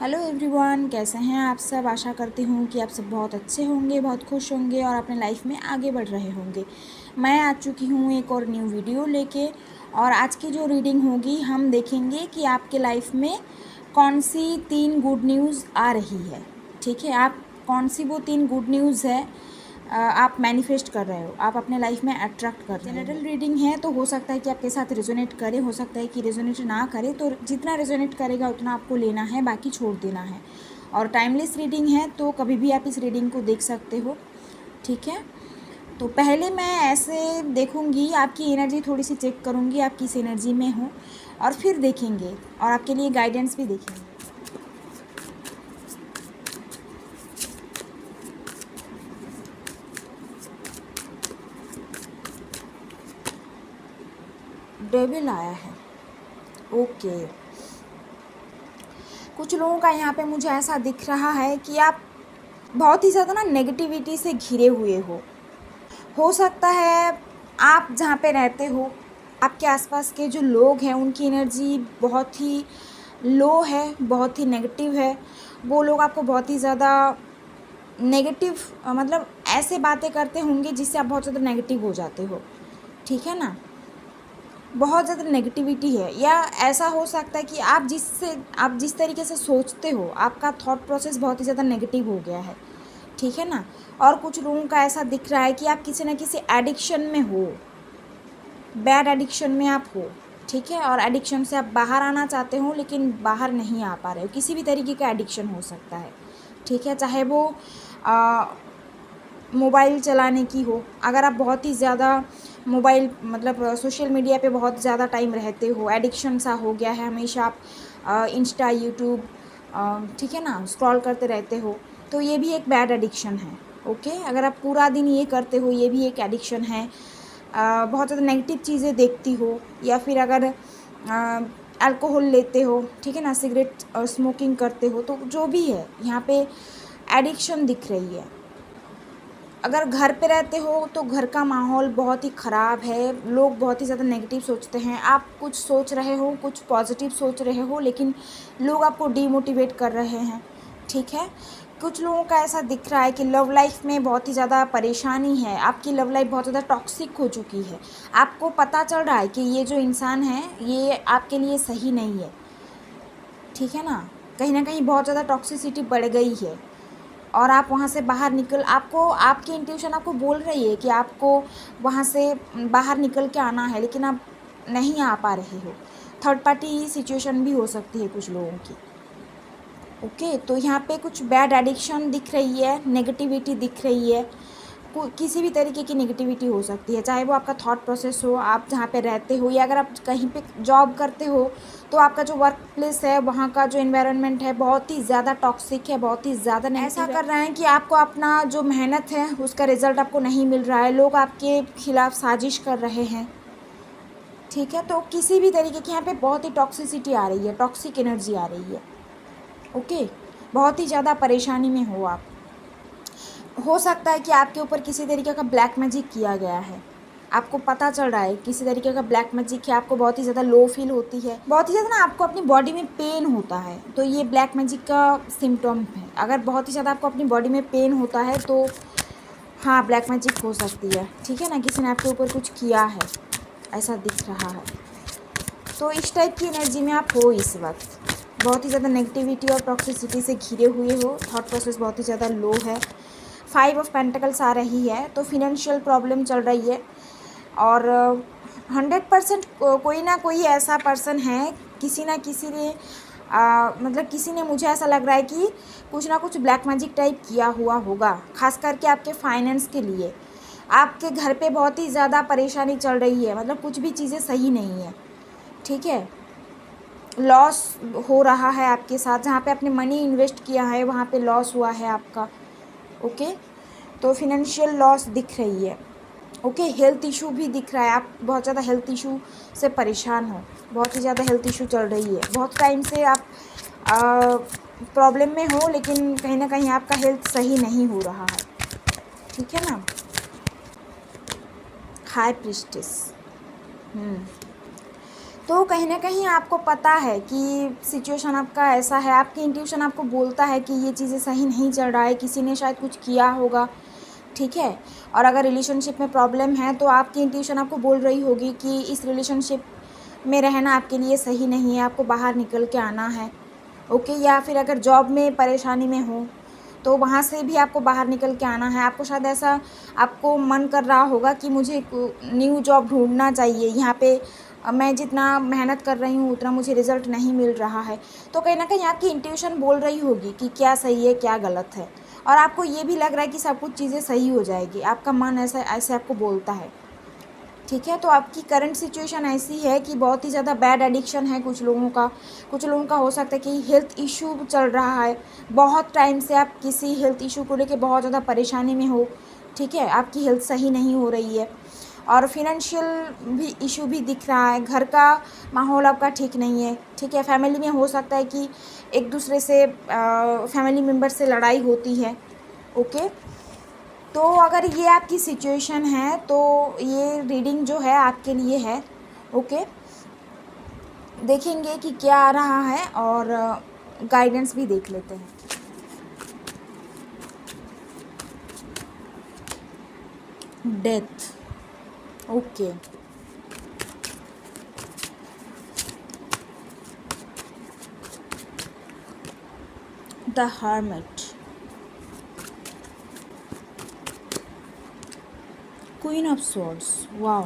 Hello everyone, कैसे हैं आप सब। आशा करती हूँ कि आप सब बहुत अच्छे होंगे, बहुत खुश होंगे और अपने लाइफ में आगे बढ़ रहे होंगे। मैं आ चुकी हूँ एक और न्यू वीडियो लेके। और आज की जो रीडिंग होगी हम देखेंगे कि आपके लाइफ में कौन सी 3 गुड न्यूज़ आ रही है। ठीक है, आप कौन सी वो 3 गुड न्यूज़ है आप मैनिफेस्ट कर रहे हो, आप अपने लाइफ में अट्रैक्ट कर रहे हो। जनरल रीडिंग है तो हो सकता है कि आपके साथ रेजोनेट करे, हो सकता है कि रेजोनेट ना करे, तो जितना रेजोनेट करेगा उतना आपको लेना है, बाकी छोड़ देना है। और टाइमलेस रीडिंग है तो कभी भी आप इस रीडिंग को देख सकते हो। ठीक है, तो पहले मैं ऐसे देखूंगी, आपकी एनर्जी थोड़ी सी चेक करूंगी, आप किस एनर्जी में हो, और फिर देखेंगे और आपके लिए गाइडेंस भी देखेंगे। डेविल आया है। ओके, कुछ लोगों का यहाँ पे मुझे ऐसा दिख रहा है कि आप बहुत ही ज़्यादा ना नेगेटिविटी से घिरे हुए हो सकता है आप जहाँ पे रहते हो, आपके आसपास के जो लोग हैं उनकी एनर्जी बहुत ही लो है, बहुत ही नेगेटिव है। वो लोग आपको बहुत ही ज़्यादा नेगेटिव मतलब ऐसे बातें करते होंगे जिससे आप बहुत ज़्यादा नेगेटिव हो जाते हो। ठीक है ना, बहुत ज़्यादा नेगेटिविटी है, या ऐसा हो सकता है कि आप जिस तरीके से सोचते हो, आपका थॉट प्रोसेस बहुत ही ज़्यादा नेगेटिव हो गया है। ठीक है ना, और कुछ लोगों का ऐसा दिख रहा है कि आप किसी न किसी एडिक्शन में हो, बैड एडिक्शन में आप हो। ठीक है, और एडिक्शन से आप बाहर आना चाहते हो लेकिन बाहर नहीं आ पा रहे हो। किसी भी तरीके का एडिक्शन हो सकता है। ठीक है, चाहे वो मोबाइल चलाने की हो, अगर आप बहुत ही ज़्यादा मोबाइल मतलब सोशल मीडिया पे बहुत ज़्यादा टाइम रहते हो, एडिक्शन सा हो गया है, हमेशा आप इंस्टा यूट्यूब ठीक है ना स्क्रॉल करते रहते हो, तो ये भी एक बैड एडिक्शन है। ओके, अगर आप पूरा दिन ये करते हो, ये भी एक एडिक्शन है। बहुत ज़्यादा नेगेटिव चीज़ें देखती हो, या फिर अगर अल्कोहल लेते हो, ठीक है ना, सिगरेट और स्मोकिंग करते हो, तो जो भी है यहाँ पे एडिक्शन दिख रही है। अगर घर पे रहते हो तो घर का माहौल बहुत ही ख़राब है, लोग बहुत ही ज़्यादा नेगेटिव सोचते हैं। आप कुछ सोच रहे हो, कुछ पॉजिटिव सोच रहे हो, लेकिन लोग आपको डीमोटिवेट कर रहे हैं। ठीक है, कुछ लोगों का ऐसा दिख रहा है कि लव लाइफ में बहुत ही ज़्यादा परेशानी है, आपकी लव लाइफ बहुत ज़्यादा टॉक्सिक हो चुकी है। आपको पता चल रहा है कि ये जो इंसान है ये आपके लिए सही नहीं है। ठीक है ना कहीं बहुत ज़्यादा टॉक्सिसिटी बढ़ गई है, और आप वहाँ से बाहर निकल, आपको आपकी इंट्यूशन आपको बोल रही है कि आपको वहाँ से बाहर निकल के आना है, लेकिन आप नहीं आ पा रहे हो। थर्ड पार्टी सिचुएशन भी हो सकती है कुछ लोगों की। ओके, तो यहाँ पे कुछ बैड एडिक्शन दिख रही है, नेगेटिविटी दिख रही है, किसी भी तरीके की नेगेटिविटी हो सकती है, चाहे वो आपका थॉट प्रोसेस हो, आप जहाँ पे रहते हो, या अगर आप कहीं पे जॉब करते हो तो आपका जो वर्क प्लेस है, वहाँ का जो एनवायरनमेंट है बहुत ही ज़्यादा टॉक्सिक है, बहुत ही ज़्यादा ऐसा कर रहे हैं कि आपको अपना जो मेहनत है उसका रिजल्ट आपको नहीं मिल रहा है, लोग आपके खिलाफ साजिश कर रहे हैं। ठीक है, तो किसी भी तरीके की यहाँ पे बहुत ही टॉक्सिसिटी आ रही है, टॉक्सिक एनर्जी आ रही है। ओके, बहुत ही ज़्यादा परेशानी में हो आप। हो सकता है कि आपके ऊपर किसी तरीके का ब्लैक मैजिक किया गया है, आपको पता चल रहा है किसी तरीके का ब्लैक मैजिक है, आपको बहुत ही ज़्यादा लो फील होती है, बहुत ही ज़्यादा ना आपको अपनी बॉडी में पेन होता है, तो ये ब्लैक मैजिक का सिम्टम है। अगर बहुत ही ज़्यादा आपको अपनी बॉडी में पेन होता है तो हाँ ब्लैक मैजिक हो सकती है। ठीक है ना, किसी ने आपके ऊपर कुछ किया है, ऐसा दिख रहा है। तो इस टाइप की एनर्जी में आप हो इस वक्त, बहुत ही ज़्यादा नेगेटिविटी और टॉक्सिसिटी से घिरे हुए हो, थॉट प्रोसेस बहुत ही ज़्यादा लो है। 5 ऑफ पेंटिकल्स आ रही है, तो फिनेंशियल प्रॉब्लम चल रही है। और 100% कोई ना कोई ऐसा पर्सन है, किसी ना किसी ने मतलब किसी ने, मुझे ऐसा लग रहा है कि कुछ ना कुछ ब्लैक मैजिक टाइप किया हुआ होगा, खास करके आपके फाइनेंस के लिए। आपके घर पे बहुत ही ज़्यादा परेशानी चल रही है, मतलब कुछ भी चीज़ें सही नहीं है। ठीक है, लॉस हो रहा है आपके साथ, जहाँ पे आपने मनी इन्वेस्ट किया है वहाँ पे लॉस हुआ है आपका। ओके, तो फिनेंशियल लॉस दिख रही है। ओके, हेल्थ इशू भी दिख रहा है, आप बहुत ज़्यादा हेल्थ इशू से परेशान हो, बहुत ही ज़्यादा हेल्थ इशू चल रही है, बहुत टाइम से आप प्रॉब्लम में हो, लेकिन कहीं ना कहीं आपका हेल्थ सही नहीं हो रहा है। ठीक है ना, हाई प्रीस्टेस। तो कहीं न कहीं आपको पता है कि सिचुएशन आपका ऐसा है, आपकी इंट्यूशन आपको बोलता है कि ये चीज़ें सही नहीं चल रहा है, किसी ने शायद कुछ किया होगा, ठीक है? और अगर रिलेशनशिप में प्रॉब्लम है तो आपकी इंट्यूशन आपको बोल रही होगी कि इस रिलेशनशिप में रहना आपके लिए सही नहीं है, आपको बाहर निकल के आना है, ओके? या फिर अगर जॉब में परेशानी में हो, तो वहाँ से भी आपको बाहर निकल के आना है। आपको शायद ऐसा आपको मन कर रहा होगा कि मुझे न्यू जॉब ढूँढना चाहिए, यहाँ पे मैं जितना मेहनत कर रही हूँ उतना मुझे रिज़ल्ट नहीं मिल रहा है। तो कहीं न कहीं आपकी इंट्यूशन बोल रही होगी कि क्या सही है, क्या गलत है, और आपको ये भी लग रहा है कि सब कुछ चीज़ें सही हो जाएगी। आपका मन ऐसा ऐसे आपको बोलता है, ठीक है? तो आपकी करंट सिचुएशन ऐसी है कि बहुत ही ज़्यादा बैड एडिक्शन है कुछ लोगों का। कुछ लोगों का हो सकता है कि हेल्थ इश्यू चल रहा है, बहुत टाइम से आप किसी हेल्थ इश्यू को लेके बहुत ज़्यादा परेशानी में हो, ठीक है? आपकी हेल्थ सही नहीं हो रही है, और फिनेंशियल भी इश्यू भी दिख रहा है, घर का माहौल आपका ठीक नहीं है, ठीक है? फैमिली में हो सकता है कि एक दूसरे से फैमिली मेम्बर से लड़ाई होती है, ओके? तो अगर ये आपकी सिचुएशन है तो ये रीडिंग जो है आपके लिए है, ओके? देखेंगे कि क्या आ रहा है, और गाइडेंस भी देख लेते हैं। Death, okay. The hermit, queen of swords, wow,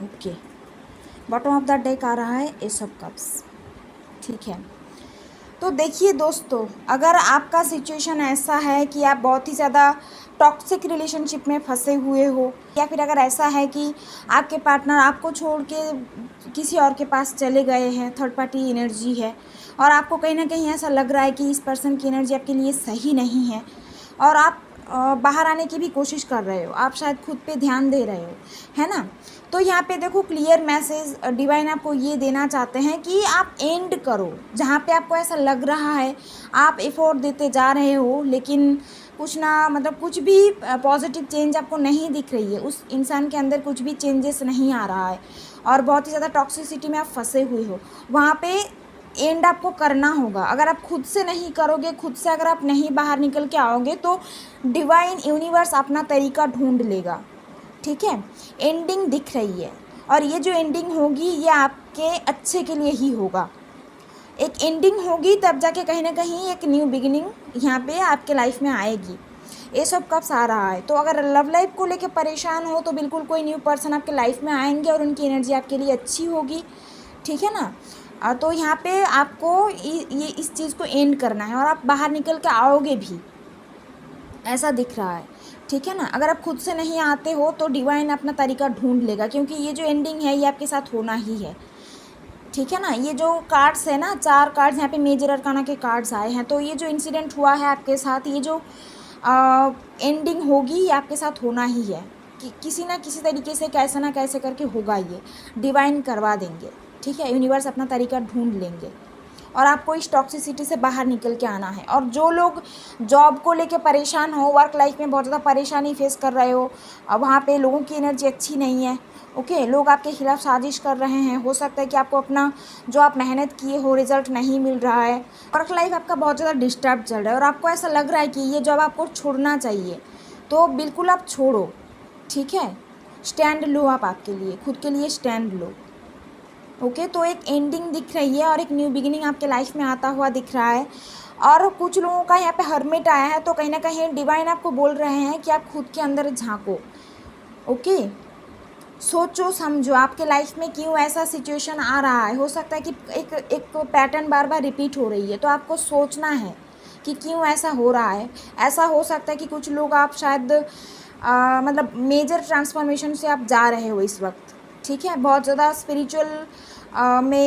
okay. Bottom of the deck आ रहा है एस ऑफ कप्स, ठीक है? तो देखिए दोस्तों, अगर आपका सिचुएशन ऐसा है कि आप बहुत ही ज़्यादा टॉक्सिक रिलेशनशिप में फंसे हुए हो, या फिर अगर ऐसा है कि आपके पार्टनर आपको छोड़ के किसी और के पास चले गए हैं, थर्ड पार्टी एनर्जी है, और आपको कहीं ना कहीं ऐसा लग रहा है कि इस पर्सन की एनर्जी आपके लिए सही नहीं है, और आप बाहर आने की भी कोशिश कर रहे हो, आप शायद खुद पे ध्यान दे रहे हो, है ना? तो यहाँ पे देखो, क्लियर मैसेज डिवाइन आपको ये देना चाहते हैं कि आप एंड करो। जहाँ पे आपको ऐसा लग रहा है आप एफर्ट देते जा रहे हो, लेकिन कुछ ना, मतलब कुछ भी पॉजिटिव चेंज आपको नहीं दिख रही है, उस इंसान के अंदर कुछ भी चेंजेस नहीं आ रहा है, और बहुत ही ज़्यादा टॉक्सिसिटी में आप फंसे हुए हो, वहाँ पे एंड आपको करना होगा। अगर आप खुद से नहीं करोगे, खुद से अगर आप नहीं बाहर निकल के आओगे, तो डिवाइन यूनिवर्स अपना तरीका ढूंढ लेगा, ठीक है? एंडिंग दिख रही है, और ये जो एंडिंग होगी ये आपके अच्छे के लिए ही होगा। एक एंडिंग होगी तब जाके कहीं ना कहीं एक न्यू बिगिनिंग यहाँ पे आपके लाइफ में आएगी। ये सब कब आ रहा है, तो अगर लव लाइफ को लेके परेशान हो तो बिल्कुल कोई न्यू पर्सन आपके लाइफ में आएंगे, और उनकी एनर्जी आपके लिए अच्छी होगी, ठीक है ना? तो यहाँ पे आपको ये इस चीज़ को एंड करना है, और आप बाहर निकल के आओगे भी, ऐसा दिख रहा है, ठीक है ना? अगर आप खुद से नहीं आते हो तो डिवाइन अपना तरीका ढूंढ लेगा, क्योंकि ये जो एंडिंग है ये आपके साथ होना ही है, ठीक है ना? ये जो कार्ड्स है ना, 4 कार्ड्स यहाँ पे मेजर अरकाना के कार्ड्स आए हैं, तो ये जो इंसिडेंट हुआ है आपके साथ, ये जो एंडिंग होगी ये आपके साथ होना ही है, कि किसी ना किसी तरीके से कैसे ना कैसे करके होगा, ये डिवाइन करवा देंगे, ठीक है? यूनिवर्स अपना तरीका ढूंढ लेंगे, और आपको इस टॉक्सिसिटी से बाहर निकल के आना है। और जो लोग जॉब को लेके परेशान हो, वर्क लाइफ में बहुत ज़्यादा परेशानी फेस कर रहे हो, वहाँ पे लोगों की एनर्जी अच्छी नहीं है, ओके? लोग आपके खिलाफ साजिश कर रहे हैं, हो सकता है कि आपको अपना जो आप मेहनत किए हो रिजल्ट नहीं मिल रहा है, वर्क लाइफ आपका बहुत ज़्यादा डिस्टर्ब चल रहा है, और आपको ऐसा लग रहा है कि ये जॉब आपको छोड़ना चाहिए, तो बिल्कुल आप छोड़ो, ठीक है? स्टैंड लो, आप आपके लिए, खुद के लिए स्टैंड लो, ओके? तो एक एंडिंग दिख रही है, और एक न्यू बिगिनिंग आपके लाइफ में आता हुआ दिख रहा है। और कुछ लोगों का यहाँ पे हर्मिट आया है, तो कहीं ना कहीं डिवाइन आपको बोल रहे हैं कि आप खुद के अंदर झांको, ओके? सोचो समझो, आपके लाइफ में क्यों ऐसा सिचुएशन आ रहा है। हो सकता है कि एक पैटर्न बार बार रिपीट हो रही है, तो आपको सोचना है कि क्यों ऐसा हो रहा है। ऐसा हो सकता है कि कुछ लोग, आप शायद मतलब मेजर ट्रांसफॉर्मेशन से आप जा रहे हो इस वक्त, ठीक है? बहुत ज़्यादा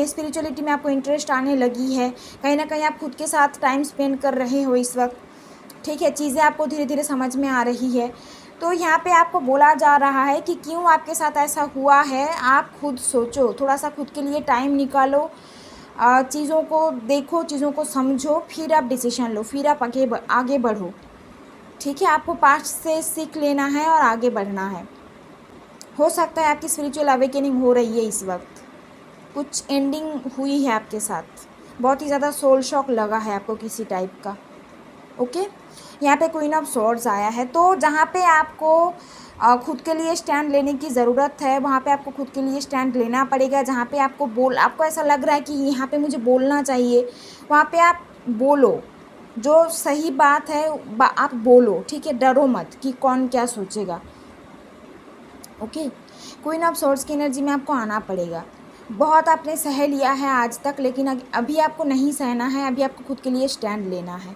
स्पिरिचुअलिटी में आपको इंटरेस्ट आने लगी है, कहीं ना कहीं आप खुद के साथ टाइम स्पेंड कर रहे हो इस वक्त, ठीक है? चीज़ें आपको धीरे धीरे समझ में आ रही है। तो यहाँ पे आपको बोला जा रहा है कि क्यों आपके साथ ऐसा हुआ है, आप खुद सोचो, थोड़ा सा खुद के लिए टाइम निकालो, चीज़ों को देखो, चीज़ों को समझो, फिर आप डिसीजन लो, फिर आप आगे बढ़ो, ठीक है? आपको पास्ट से सीख लेना है और आगे बढ़ना है। हो सकता है आपकी स्पिरिचुअल अवेकनिंग हो रही है इस वक्त, कुछ एंडिंग हुई है आपके साथ, बहुत ही ज़्यादा सोल शॉक लगा है आपको किसी टाइप का। ओके, यहाँ पे क्वीन ऑफ स्वॉर्ड्स आया है, तो जहाँ पे आपको खुद के लिए स्टैंड लेने की ज़रूरत है वहाँ पे आपको खुद के लिए स्टैंड लेना पड़ेगा। जहाँ पे आपको ऐसा लग रहा है कि यहाँ पे मुझे बोलना चाहिए, वहाँ पे आप बोलो, जो सही बात है आप बोलो, ठीक है, डरो मत कि कौन क्या सोचेगा। ओके, क्वीन ऑफ स्वॉर्ड्स की एनर्जी में आपको आना पड़ेगा। बहुत आपने सह लिया है आज तक, लेकिन अभी आपको नहीं सहना है, अभी आपको खुद के लिए स्टैंड लेना है।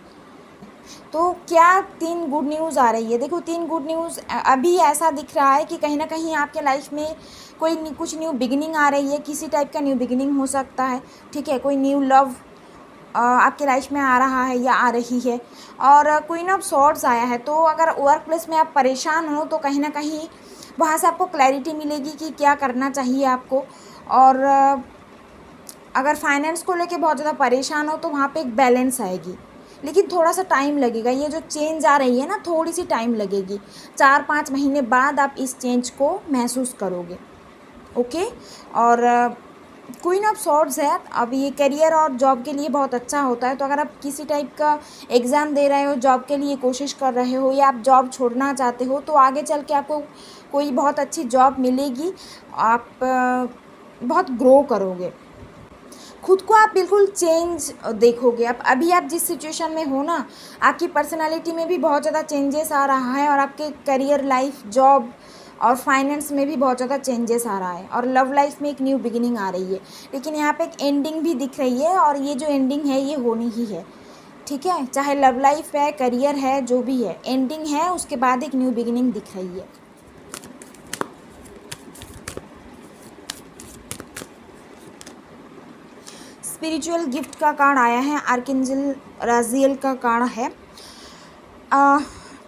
तो क्या 3 गुड न्यूज़ आ रही है। देखो 3 गुड न्यूज़ अभी ऐसा दिख रहा है कि कहीं ना कहीं आपके लाइफ में कुछ न्यू बिगिनिंग आ रही है, किसी टाइप का न्यू बिगिनिंग हो सकता है, ठीक है, कोई न्यू लव आपके लाइफ में आ रहा है या आ रही है। और क्वीन ऑफ स्वॉर्ड्स आया है, तो अगर वर्क प्लेस में आप परेशान हो तो कहीं ना कहीं वहाँ से आपको क्लैरिटी मिलेगी कि क्या करना चाहिए आपको। और अगर फाइनेंस को लेके बहुत ज़्यादा परेशान हो तो वहाँ पे एक बैलेंस आएगी, लेकिन थोड़ा सा टाइम लगेगा। ये जो चेंज आ रही है ना, थोड़ी सी टाइम लगेगी, 4-5 महीने बाद आप इस चेंज को महसूस करोगे। ओके, और क्वीन ऑफ स्वॉर्ड्स है, अब ये करियर और जॉब के लिए बहुत अच्छा होता है। तो अगर आप किसी टाइप का एग्ज़ाम दे रहे हो, जॉब के लिए कोशिश कर रहे हो, या आप जॉब छोड़ना चाहते हो, तो आगे चल के आपको कोई बहुत अच्छी जॉब मिलेगी, आप बहुत ग्रो करोगे, खुद को आप बिल्कुल चेंज देखोगे। आप जिस सिचुएशन में हो ना, आपकी पर्सनालिटी में भी बहुत ज़्यादा चेंजेस आ रहा है, और आपके करियर, लाइफ, जॉब और फाइनेंस में भी बहुत ज़्यादा चेंजेस आ रहा है, और लव लाइफ में एक न्यू बिगिनिंग आ रही है। लेकिन यहाँ पे एक एंडिंग भी दिख रही है, और ये जो एंडिंग है ये होनी ही है, ठीक है, चाहे लव लाइफ है, करियर है, जो भी है, एंडिंग है, उसके बाद एक न्यू बिगिनिंग दिख रही है। स्पिरिचुअल गिफ्ट का कार्ड आया है, आर्कएंजल राजियल का कार्ड है।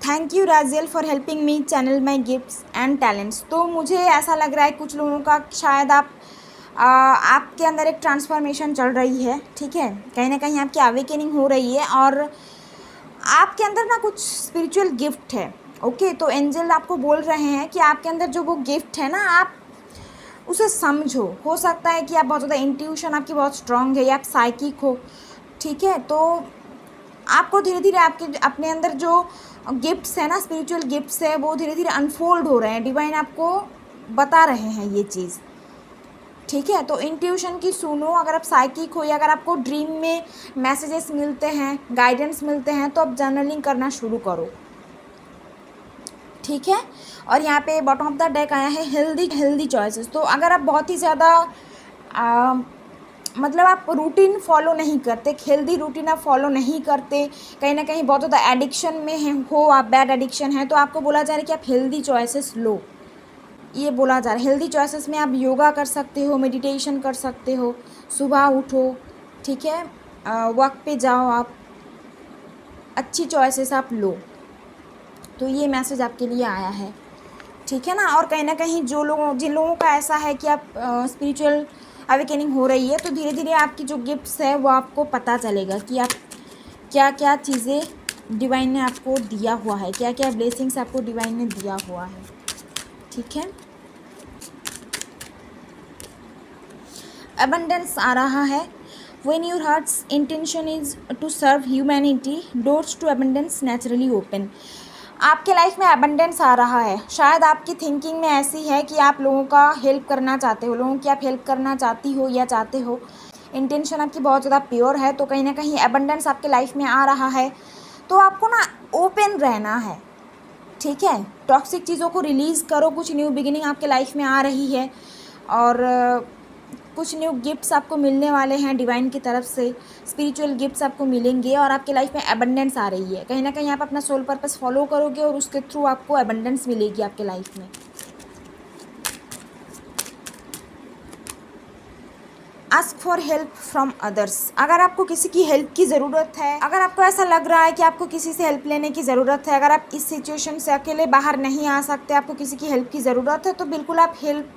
Thank you Raziel for helping me channel my gifts and talents. तो मुझे ऐसा लग रहा है कुछ लोगों का शायद आपके अंदर एक ट्रांसफॉर्मेशन चल रही है, ठीक है, कहीं ना कहीं आपकी अवेकनिंग हो रही है, और आपके अंदर ना कुछ स्पिरिचुअल गिफ्ट है। ओके, तो एंजल आपको बोल रहे हैं कि आपके अंदर जो वो गिफ्ट है ना, आप उसे समझो। हो सकता है कि आप बहुत ज़्यादा इंट्यूशन आपकी बहुत स्ट्रांग है, या आप साइकिक हो, ठीक है, तो आपको धीरे धीरे आपके अपने अंदर जो गिफ्ट्स है ना, स्पिरिचुअल गिफ्ट्स है, वो धीरे धीरे अनफोल्ड हो रहे हैं, डिवाइन आपको बता रहे हैं ये चीज़, ठीक है। तो इंट्यूशन की सुनो, अगर आप साइकिक हो, या अगर आपको ड्रीम में मैसेजेस मिलते हैं, गाइडेंस मिलते हैं, तो आप जर्नलिंग करना शुरू करो, ठीक है। और यहाँ पे बॉटम ऑफ द डेक आया है हेल्दी चॉइसेस। तो अगर आप बहुत ही ज़्यादा मतलब आप रूटीन फॉलो नहीं करते, हेल्दी रूटीन आप फॉलो नहीं करते, कहीं ना कहीं बहुत ज़्यादा एडिक्शन में हो आप, बैड एडिक्शन है, तो आपको बोला जा रहा है कि आप हेल्दी चॉइसेस लो, ये बोला जा रहा है। हेल्दी चॉइसेस में आप योगा कर सकते हो, मेडिटेशन कर सकते हो, सुबह उठो, ठीक है, वक्त पे जाओ, आप अच्छी चॉइसेस आप लो। तो ये मैसेज आपके लिए आया है, ठीक है ना। और कहीं ना कहीं जिन लोगों का ऐसा है कि आप स्पिरिचुअल अवेकनिंग हो रही है, तो धीरे धीरे आपकी जो गिफ्ट्स है वो आपको पता चलेगा कि आप क्या क्या चीज़ें डिवाइन ने आपको दिया हुआ है, क्या क्या ब्लेसिंग्स आपको डिवाइन ने दिया हुआ है, ठीक है। अबंडेंस आ रहा है। When your heart's intention is to serve humanity, doors to abundance naturally open. आपके लाइफ में अबंडेंस आ रहा है। शायद आपकी थिंकिंग में ऐसी है कि आप लोगों का हेल्प करना चाहते हो, लोगों की आप हेल्प करना चाहती हो या चाहते हो, इंटेंशन आपकी बहुत ज़्यादा प्योर है, तो कहीं ना कहीं अबंडेंस आपके लाइफ में आ रहा है। तो आपको ना ओपन रहना है, ठीक है, टॉक्सिक चीज़ों को रिलीज़ करो, कुछ न्यू बिगिनिंग आपके लाइफ में आ रही है, और कुछ न्यू गिफ्ट्स आपको मिलने वाले हैं डिवाइन की तरफ से, स्पिरिचुअल गिफ्ट्स आपको मिलेंगे, और आपके लाइफ में एबंडेंस आ रही है। कहीं ना कहीं आप अपना सोल पर्पस फॉलो करोगे, और उसके थ्रू आपको एबंडेंस मिलेगी आपके लाइफ में। Ask for help from others. अगर आपको किसी की हेल्प की ज़रूरत है, अगर आपको ऐसा लग रहा है कि आपको किसी से हेल्प लेने की ज़रूरत है, अगर आप इस सिचुएशन से अकेले बाहर नहीं आ सकते, आपको किसी की हेल्प की ज़रूरत है, तो बिल्कुल आप हेल्प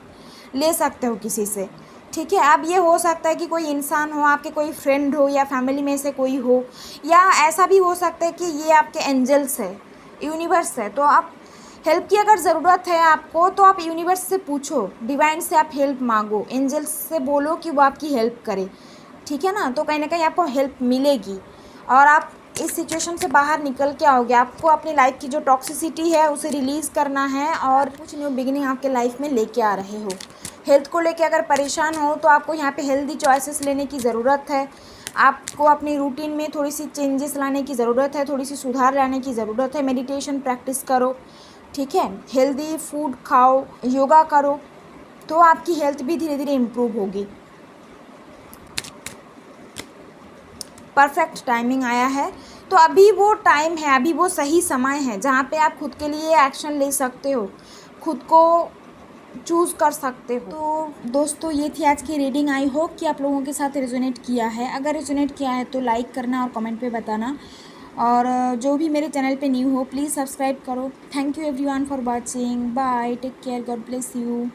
ले सकते हो किसी से, ठीक है। अब ये हो सकता है कि कोई इंसान हो, आपके कोई फ्रेंड हो, या फैमिली में से कोई हो, या ऐसा भी हो सकता है कि ये आपके एंजल्स है, यूनिवर्स है। तो आप हेल्प की अगर ज़रूरत है आपको तो आप यूनिवर्स से पूछो, डिवाइन से आप हेल्प मांगो, एंजल्स से बोलो कि वो आपकी हेल्प करे, ठीक है ना। तो कहीं ना कहीं आपको हेल्प मिलेगी और आप इस सिचुएशन से बाहर निकल के आओगे। आपको अपनी लाइफ की जो टॉक्सिसिटी है उसे रिलीज़ करना है और कुछ न्यू बिगिनिंग आपके लाइफ में लेके आ रहे हो। हेल्थ को लेके अगर परेशान हो तो आपको यहाँ पे हेल्दी चॉइसेस लेने की ज़रूरत है। आपको अपनी रूटीन में थोड़ी सी चेंजेस लाने की ज़रूरत है, थोड़ी सी सुधार लाने की ज़रूरत है। मेडिटेशन प्रैक्टिस करो, ठीक है, हेल्दी फूड खाओ, योगा करो, तो आपकी हेल्थ भी धीरे धीरे इम्प्रूव होगी। परफेक्ट टाइमिंग आया है, तो अभी वो टाइम है, अभी वो सही समय है जहाँ पे आप खुद के लिए एक्शन ले सकते हो, खुद को चूज़ कर सकते हो। तो दोस्तों ये थी आज की रीडिंग। आई होप कि आप लोगों के साथ रेजोनेट किया है। अगर रेजोनेट किया है तो लाइक करना और कमेंट पे बताना, और जो भी मेरे चैनल पे न्यू हो प्लीज़ सब्सक्राइब करो। Thank you everyone for watching. Bye, take care, God bless you.